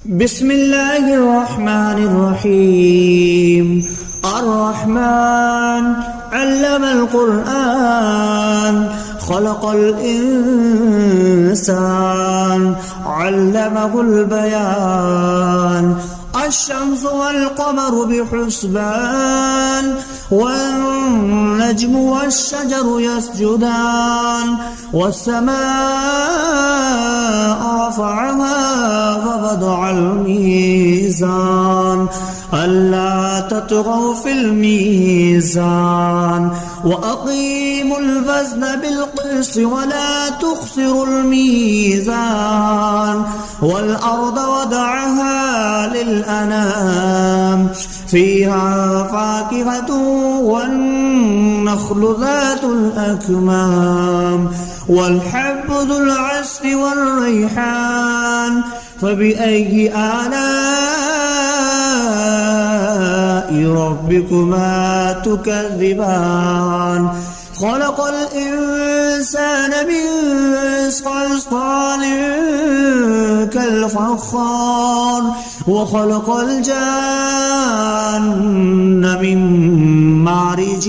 بسم الله الرحمن الرحيم. الرحمن علم القرآن خلق الإنسان علمه البيان. الشمس والقمر بحسبان والنجم والشجر يسجدان والسماء رفعها ووضع الميزان ألا تطغوا في الميزان وأقيموا الوزن بالقسط ولا تخسروا الميزان والأرض وضعها للأنام فيها فاكهة والنخل ذات الأكمام والحب ذو العصف والريحان. فبأي آلاء ربكما تكذبان؟ خلق الإنسان من صلصال كالفخار وخلق الجان من مارج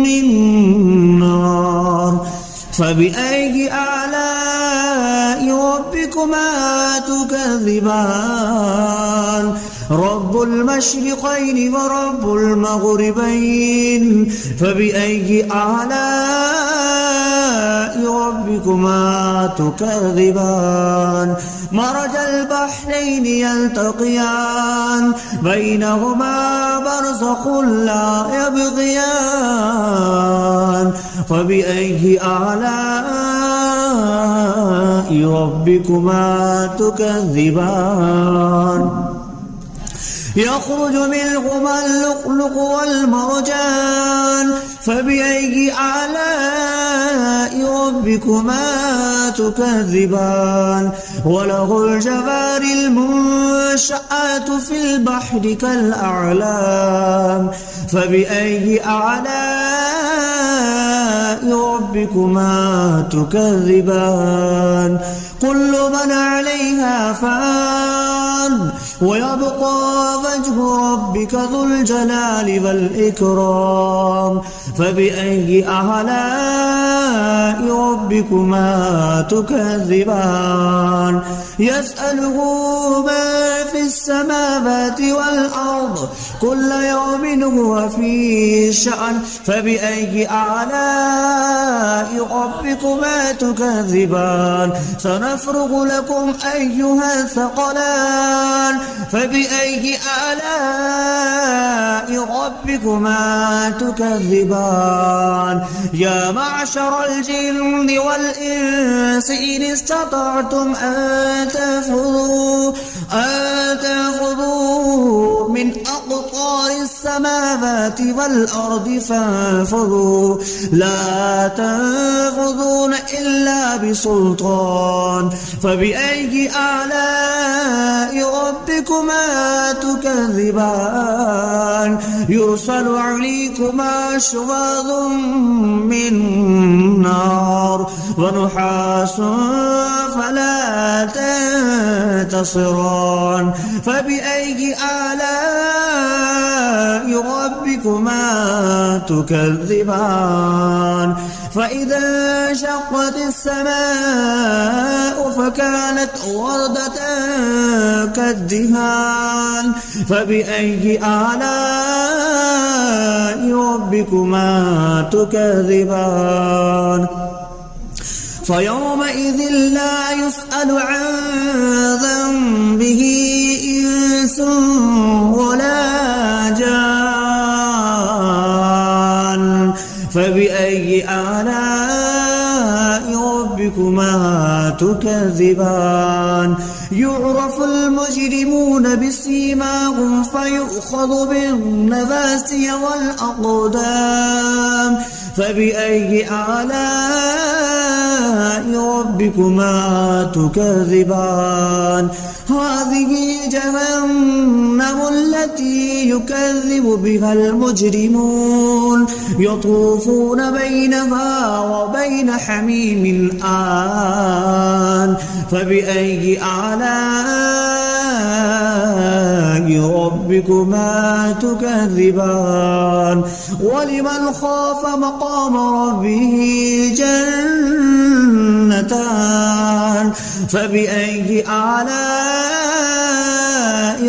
من نار. فبأي آلاء ربكما تكذبان؟ رب المشرقين ورب المغربين. فبأي آلاء ربكما تكذبان؟ مرج البحرين يلتقيان بينهما برزخ لا يبغيان. فبأي آلاء ربكما تكذبان؟ يخرج منهما اللؤلؤ والمرجان. فبأي آلاء ربكما تكذبان؟ وله الجوار المنشآت في البحر كالأعلام. فبأي آلاء ربكما تكذبان؟ كل من عليها فان ويبقى وجه ربك ذو الجلال والإكرام. فبأي آلاء ربكما تكذبان؟ يسأله ما في السماوات والأرض كل يوم هو في شأن. فبأي آلاء ربكما تكذبان؟ سنفرغ لكم أيها الثقلان. فبأي آلاء ربكما تكذبان؟ يا معشر الجن والإنس إن استطعتم أن تنفذوا من أقطار السماوات والأرض فانفذوا لا تنفذون إلا بسلطان. فبأي آلاء ربكما تكذبان؟ يرسل عليكما شواظ من نار ونحاس فلا تنتصران. فبأي آلاء ربكما تكذبان؟ فإذا انشقت السماء فكانت وردة كالدهان. فبأي آلاء ربكما تكذبان؟ فيومئذ لا يسأل عن ذنبه إنس ولا جان. فبأي آلاء ربكما تكذبان؟ يعرف المجرمون بسيماهم فيؤخذ بالنواسي والأقدام. فبأي آلاء ربكما تكذبان؟ هذه جهنم التي يكذب بها المجرمون يطوفون بينها وبين حميم آن. فبأي آلاء ربكما تكذبان ولمن خاف مقام ربه جنتان فبأي آلاء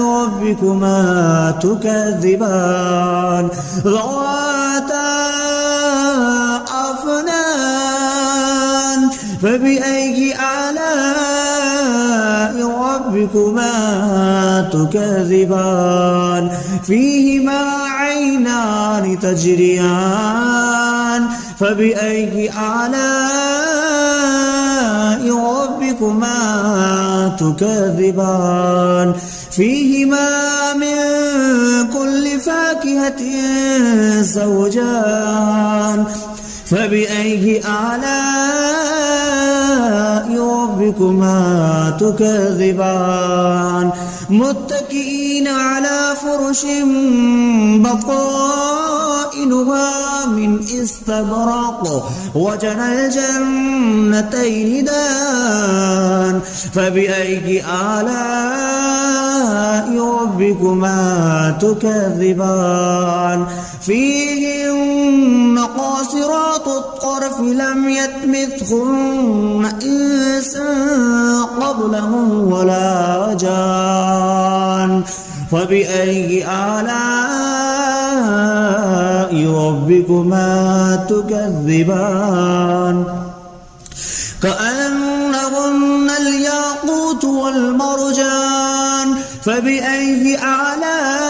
ربكما تكذبان ذواتا أفنان فبأي آلاء ربكما تكذبان فيهما عينان تجريان فبأي آلاء ربكما تكذبان فيهما من كل فاكهة زوجان فبأي آلاء ربكما تكذبان متكئين على فرش بطائنها من استبرق وجنى الجنتين دان فبأي آلاء ربكما تكذبان فيهن قاصرات الطرف لم يطمثهن إنس قبلهم ولا جان فبأي آلاء ربكما تكذبان كأنهن الياقوت والمرجان فبأي آلاء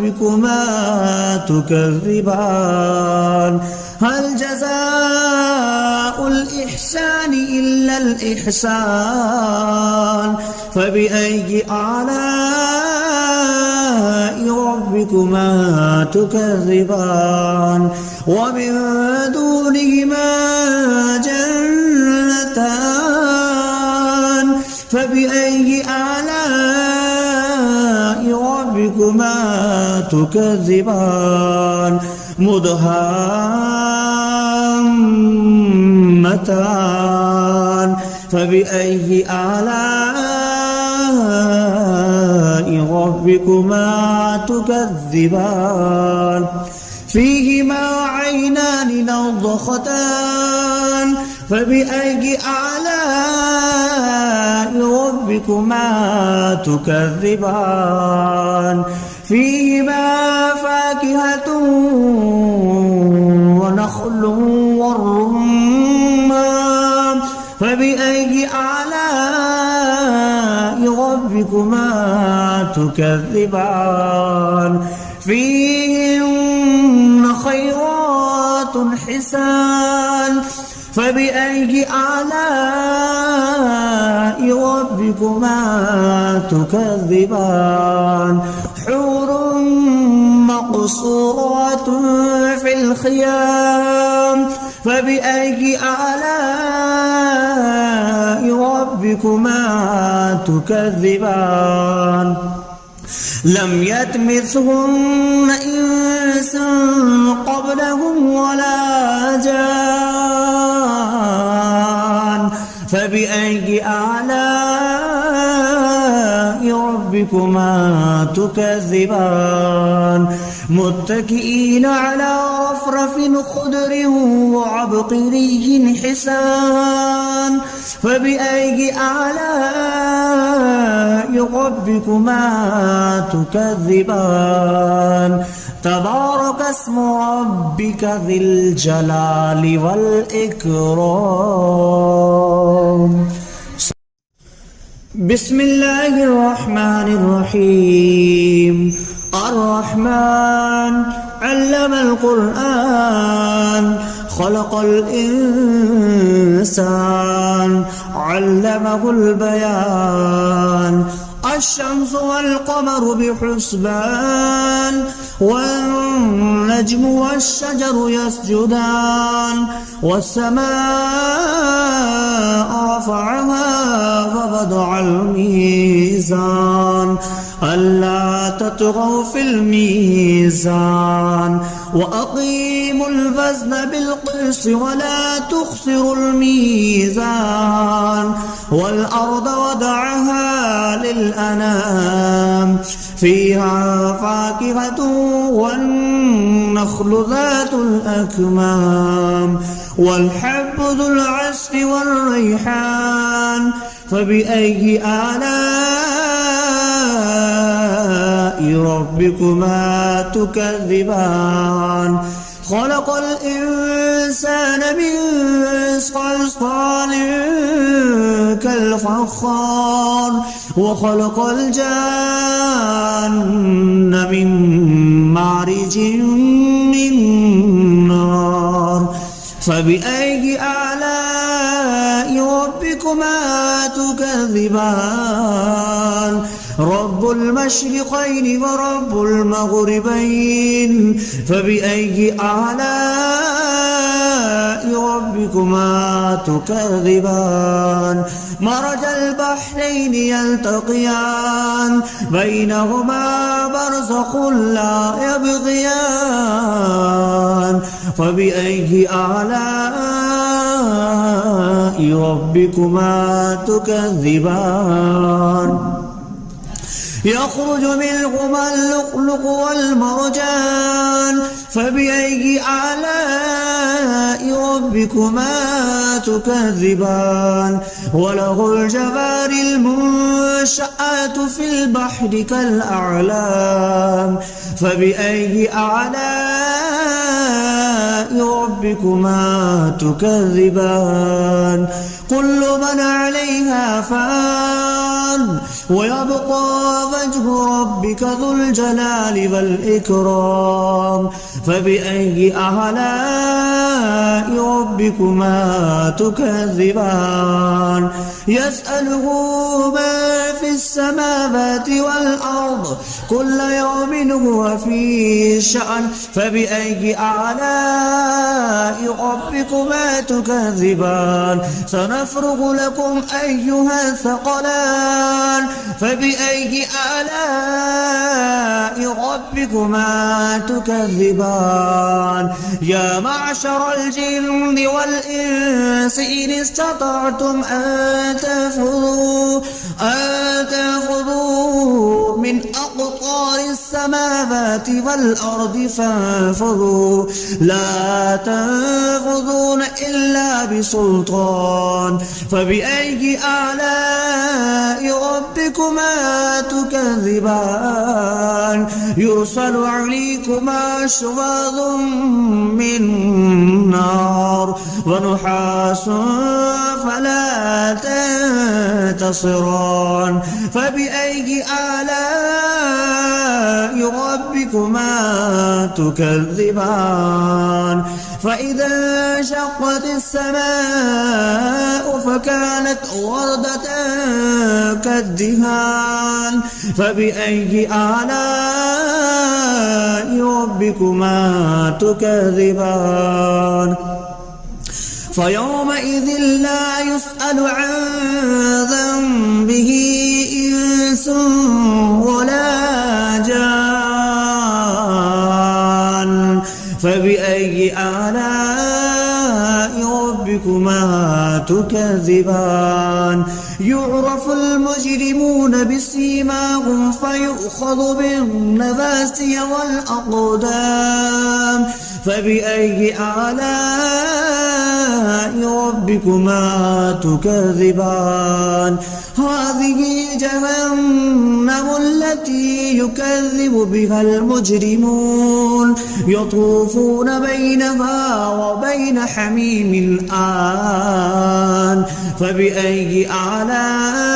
ربكما تكذبان هل جزاء الإحسان إلا الإحسان فبأي آلاء ربكما تكذبان ومن دونهما جنتان فبأي آلاء ربكما تكذبان مدهامتان فبأي آلاء ربكما تكذبان فيهما عينان نضختان فبأي آلاء ربكما تكذبان فيهما فاكهة ونخل والرمان فبأي آلاء ربكما تكذبان فيهن خيرات حسان فبأي آلاء ربكما تكذبان حور مقصورات في الخيام فبأي آلاء ربكما تكذبان لم يطمثهن إنس قبلهم ولا جان فبأي آلاء ربكما تكذبان متكئين على رفرف خضر وعبقري حسان فبأي آلاء ربكما تكذبان تبارك اسم ربك ذي الجلال والإكرام بسم الله الرحمن الرحيم الرحمن علم القرآن خلق الإنسان علمه البيان الشمس والقمر بحسبان والنجم والشجر يسجدان والسماء رفعها فوضع الميزان ألا تطغوا في الميزان وأقيموا الوزن بالقسط ولا تخسروا الميزان والأرض وضعها للأنام فيها فاكهة والنخل ذات الأكمام والحب ذو العصف والريحان فبأي آلاء ربكما تكذبان خلق الإنسان من صلصال كالفخار وخلق الجان من مارج من نار فبأي آلاء ربكما تكذبان رب المشرقين ورب المغربين فبأي آلاء ربكما تكذبان مرج البحرين يلتقيان بينهما برزخ لا يبغيان فبأي آلاء ربكما تكذبان يخرج منهما اللؤلؤ والمرجان فبأي آلاء ربكما تكذبان وله الجوار المنشآت في البحر كالأعلام فبأي آلاء ربكما تكذبان كل من عليها فان ويبقى وجه ربك ذو الجلال والإكرام فبأي آلاء ربكما تكذبان يسأله ما في السماوات والأرض كل يوم هو في شأن فبأي آلاء ربكما تكذبان سنفرغ لكم أيها الثقلان فبأي آلاء ربكما تكذبان يا معشر الجن والإنس إن استطعتم أن تنفذوا من أقطار السماوات والأرض فانفذوا لا تنفذون إلا بسلطان فبأي آلاء ربكما تكذبان يرسل عليكما شواظ من نار ونحاس فلا تنتصران فبأي آلاء ربكما تكذبان فإذا انشقت السماء فكانت وردة كالدهان فبأي آلاء ربكما تكذبان فيومئذ لا يسأل عن ذنبه إنس ولا جان فبأي آلاء ربكما تكذبان يعرف المجرمون بسيماهم فيؤخذ بالنواسي والأقدام فبأي آلاء ربكما تكذبان هذه جهنم التي يكذب بها المجرمون يطوفون بينها وبين حميم آن فبأي آلاء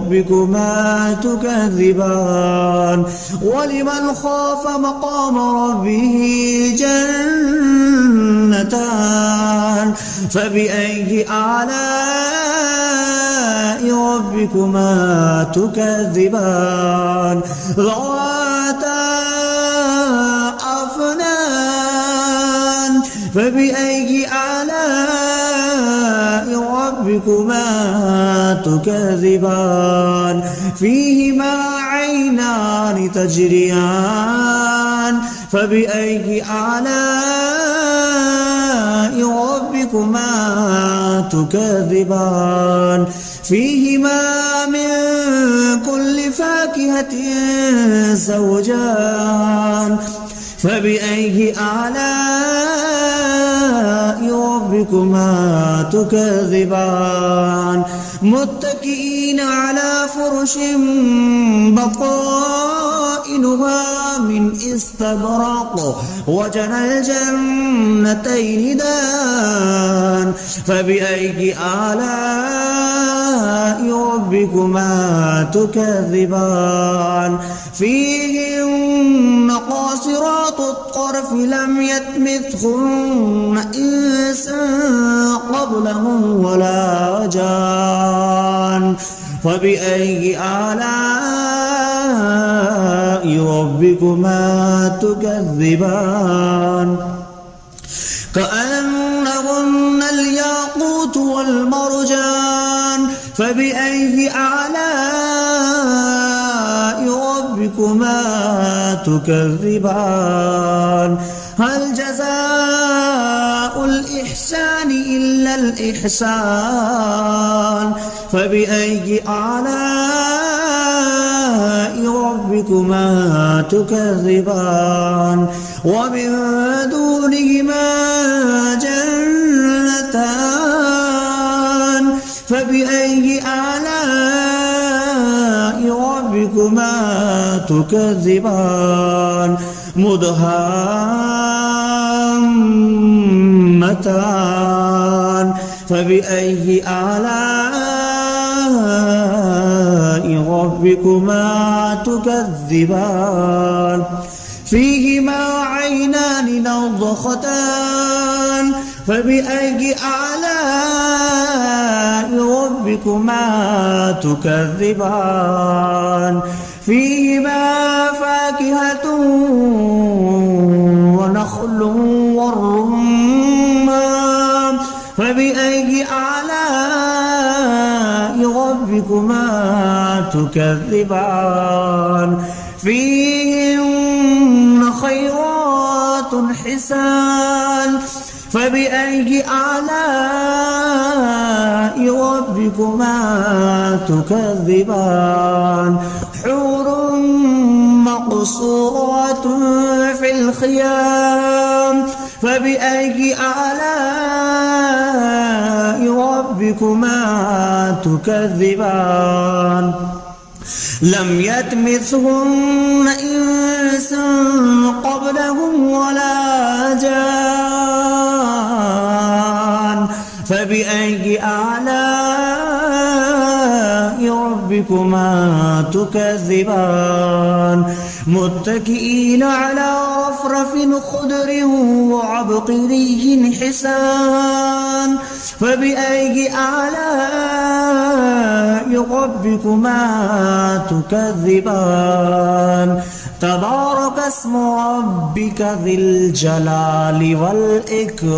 ربكما تكذبان ولمن خاف مقام ربه جنتان فبأي آلاء ربكما تكذبان ذواتا أفنان فبأي آلاء ربكما تكذبان فيهما عينان تجريان فبأي آلاء ربكما تكذبان فيهما من كل فاكهة زوجان فبأي آلاء ربكما تكذبان متكئين على فرش بطائنها من استبرق وجنى الجنتين دان فبأي آلاء ربكما تكذبان فيهن قاصرات الطرف لم يطمثهن إنس قبلهم ولا جان فبأي آلاء ربكما تكذبان كأنهن الياقوت والمرجان فبأي آلاء ربكما تكذبان هل جزاء الإحسان إلا الإحسان فبأي آلاء ربكما تكذبان ومن دونهما جنتان فبأي آلاء ربكما تكذبان مدهامتان فبأي آلاء ربكما تكذبان فيهما عينان نضختان فبأي آلاء ربكما تكذبان فيهما فاكهة ونخل والرمان فبأي آلاء ربكما تكذبان فيهن خيرات حسان فبأي آلاء ربكما تكذبان حور مقصورات في الخيام فبأي آلاء ربكما تكذبان لم يطمثهن إنس قبلهم ولا جان فبأي آلاء ربكما تكذبان متكئين على رفرف خضر وعبقري حسان فبأي آلاء ربكما تكذبان تبارك اسم ربك ذي الجلال والإكرام